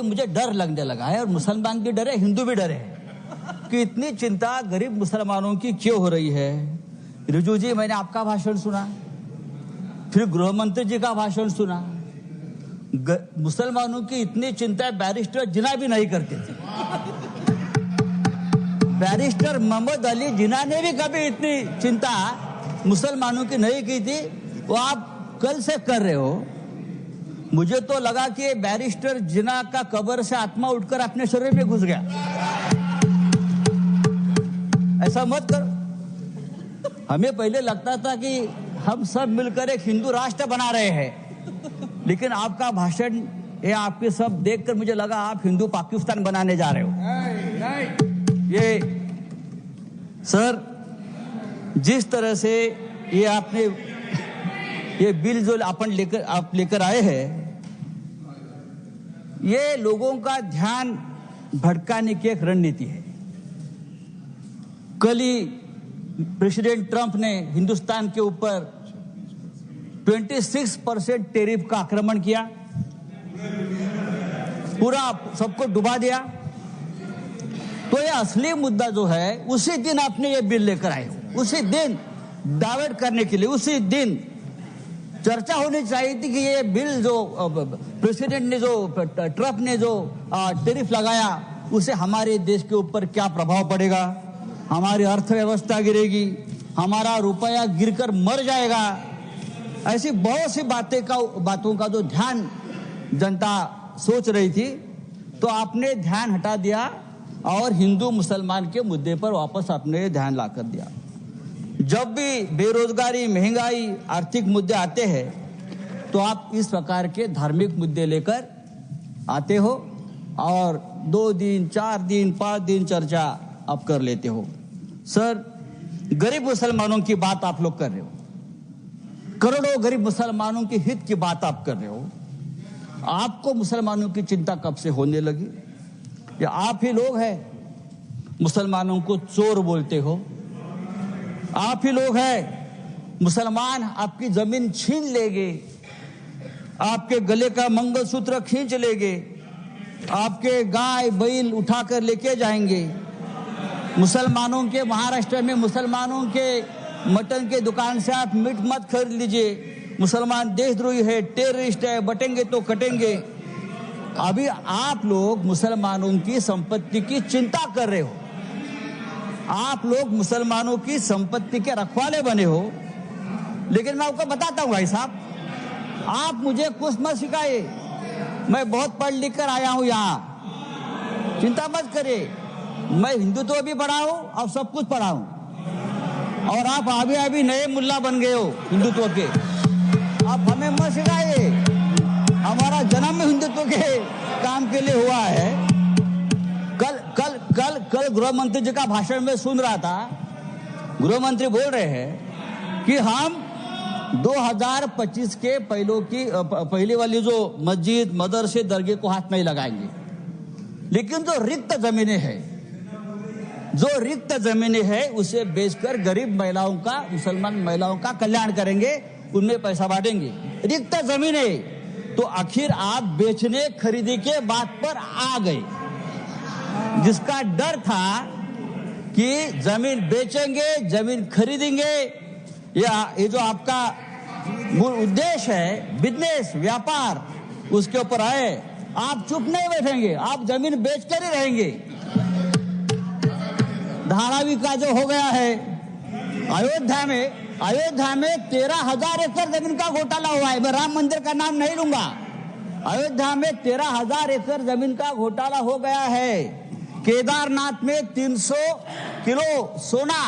मुझे डर लगने लगा है, और मुसलमान भी डरे, हिंदू भी डरे कि इतनी चिंता गरीब मुसलमानों की क्यों हो रही है। रिजू जी, मैंने आपका भाषण सुना, फिर गृह मंत्री जी का भाषण सुना। मुसलमानों की इतनी चिंता बैरिस्टर जिन्ना भी नहीं करते थे। बैरिस्टर मोहम्मद अली जिन्ना ने भी कभी इतनी चिंता मुसलमानों की नहीं की थी, वो आप कल से कर रहे हो। मुझे तो लगा कि बैरिस्टर जिन्ना का कब्र से आत्मा उठकर अपने शरीर में घुस गया। ऐसा मत करो। हमें पहले लगता था कि हम सब मिलकर एक हिंदू राष्ट्र बना रहे हैं, लेकिन आपका भाषण ये आपके सब देखकर मुझे लगा आप हिंदू पाकिस्तान बनाने जा रहे हो। ये सर, जिस तरह से ये आपने ये बिल जो आप लेकर आए हैं, ये लोगों का ध्यान भटकाने की एक रणनीति है। कल ही प्रेसिडेंट ट्रंप ने हिंदुस्तान के ऊपर 26% टैरिफ का आक्रमण किया, पूरा सबको डुबा दिया। तो ये असली मुद्दा जो है, उसी दिन आपने ये बिल लेकर आए, उसी दिन डाइवर्ट करने के लिए, उसी दिन चर्चा होनी चाहिए थी कि ये बिल जो प्रेसिडेंट ने, जो ट्रंप ने जो टैरिफ लगाया, उसे हमारे देश के ऊपर क्या प्रभाव पड़ेगा, हमारी अर्थव्यवस्था गिरेगी, हमारा रुपया गिरकर मर जाएगा। ऐसी बहुत सी बातों का जो ध्यान जनता सोच रही थी, तो आपने ध्यान हटा दिया और हिंदू मुसलमान के मुद्दे पर वापस आपने ध्यान ला कर दिया। जब भी बेरोजगारी, महंगाई, आर्थिक मुद्दे आते हैं, तो आप इस प्रकार के धार्मिक मुद्दे लेकर आते हो और 2 दिन, 4 दिन, 5 दिन चर्चा आप कर लेते हो। सर, गरीब मुसलमानों की बात आप लोग कर रहे हो, करोड़ों गरीब मुसलमानों के हित की बात आप कर रहे हो। आपको मुसलमानों की चिंता कब से होने लगी? या आप ही लोग हैं मुसलमानों को चोर बोलते हो? आप ही लोग हैं मुसलमान आपकी जमीन छीन लेंगे, आपके गले का मंगलसूत्र खींच लेंगे, आपके गाय बैल उठाकर लेके जाएंगे। मुसलमानों के, महाराष्ट्र में मुसलमानों के मटन के दुकान से आप मीट मत खरीद लीजिए, मुसलमान देशद्रोही है, टेररिस्ट है, बटेंगे तो कटेंगे। अभी आप लोग मुसलमानों की संपत्ति की चिंता कर रहे हो, आप लोग मुसलमानों की संपत्ति के रखवाले बने हो। लेकिन मैं आपको बताता हूं भाई साहब, आप मुझे कुछ मत सिखाइए, मैं बहुत पढ़ लिख कर आया हूं यहां, चिंता मत करिए। मैं हिंदुत्व भी पढ़ा हूं और सब कुछ पढ़ा हूं, और आप अभी नए मुल्ला बन गए हो हिंदुत्व के। आप हमें मत सिखाइए, हमारा जन्म हिंदुत्व के काम के लिए हुआ है। कल गृह मंत्री जी का भाषण में सुन रहा था, गृह मंत्री बोल रहे हैं कि हम 2025 के पहले वाली जो मस्जिद, मदरसे, दरगाह को हाथ नहीं लगाएंगे, लेकिन जो रिक्त जमीनें हैं उसे बेचकर गरीब महिलाओं का, मुसलमान महिलाओं का कल्याण करेंगे, उनमें पैसा बांटेंगे। रिक्त जमीनें तो आखिर आप बेचने खरीदी के बात पर आ गए, जिसका डर था कि जमीन बेचेंगे, जमीन खरीदेंगे, या ये जो आपका मूल उद्देश्य है बिजनेस, व्यापार, उसके ऊपर आए, आप चुप नहीं बैठेंगे, आप जमीन बेचकर ही रहेंगे। धारावी का जो हो गया है अयोध्या में 13,000 एकड़ जमीन का घोटाला हुआ है। मैं राम मंदिर का नाम नहीं लूंगा, अयोध्या में 13,000 एकड़ जमीन का घोटाला हो गया है। केदारनाथ में 300 किलो सोना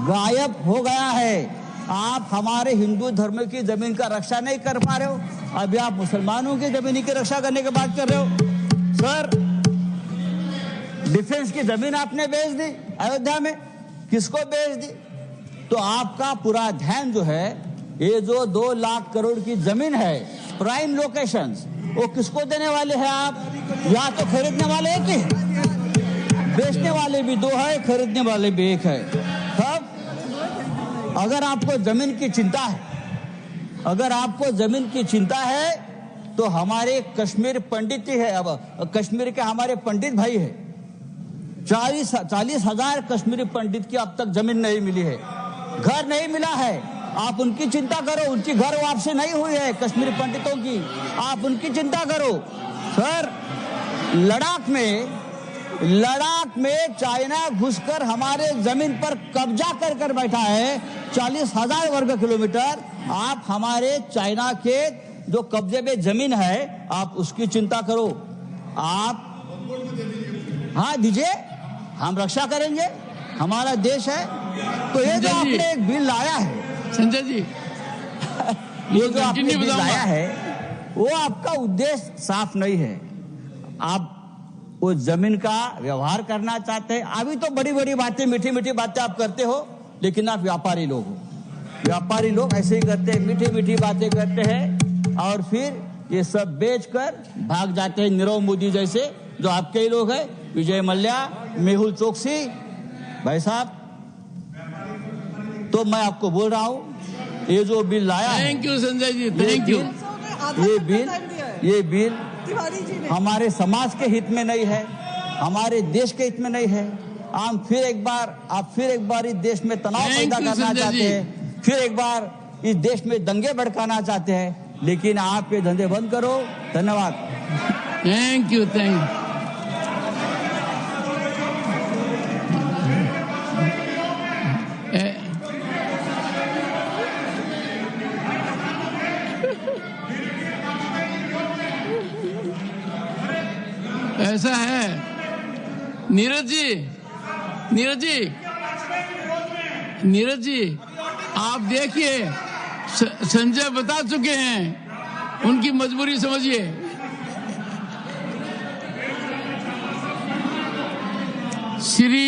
गायब हो गया है। आप हमारे हिंदू धर्म की जमीन का रक्षा नहीं कर पा रहे हो, अभी आप मुसलमानों की जमीन की रक्षा करने की बात कर रहे हो। सर, डिफेंस की जमीन आपने बेच दी अयोध्या में, किसको बेच दी? तो आपका पूरा ध्यान जो है, ये जो 2 लाख करोड़ की जमीन है, प्राइम लोकेशंस, वो किसको देने वाले हैं आप? या तो खरीदने वाले एक ही, बेचने वाले भी 2 है, खरीदने वाले भी 1 है। तब अगर आपको जमीन की चिंता है, तो हमारे कश्मीर पंडित ही है। अब कश्मीर के हमारे पंडित भाई है, 40,000 कश्मीरी पंडित की अब तक जमीन नहीं मिली है, घर नहीं मिला है। आप उनकी चिंता करो, उनकी घर वापसी नहीं हुई है कश्मीरी पंडितों की, आप उनकी चिंता करो। सर, लद्दाख में चाइना घुसकर हमारे जमीन पर कब्जा कर बैठा है, 40,000 वर्ग किलोमीटर। आप हमारे चाइना के जो कब्जे में जमीन है, आप उसकी चिंता करो। आप हाँ दीजिए, हम रक्षा करेंगे, हमारा देश है। तो ये जो आपने एक बिल लाया है संजय जी, ये जो आपने बिल लाया है, वो आपका उद्देश्य साफ नहीं है। आप वो जमीन का व्यवहार करना चाहते हैं। अभी तो बड़ी बड़ी बातें, मीठी मीठी बातें आप करते हो, लेकिन आप व्यापारी लोग हो। व्यापारी लोग ऐसे ही करते हैं, मीठी मीठी बातें करते हैं और फिर ये सब बेचकर भाग जाते हैं। नीरव मोदी जैसे जो आपके ही लोग हैं, विजय मल्ल्या, मेहुल चोकसी भाई साहब। तो मैं आपको बोल रहा हूं, ये जो बिल लाया है, thank you Sanjay ji, thank you. ये बिल हमारे समाज के हित में नहीं है, हमारे देश के हित में नहीं है। आप फिर एक बार इस देश में तनाव पैदा करना चाहते हैं, फिर एक बार इस देश में दंगे भड़काना चाहते हैं, लेकिन आप ये धंधे बंद करो। धन्यवाद। Thank you, thank you. ऐसा है नीरज जी, आप देखिए, संजय बता चुके हैं, उनकी मजबूरी समझिए। श्री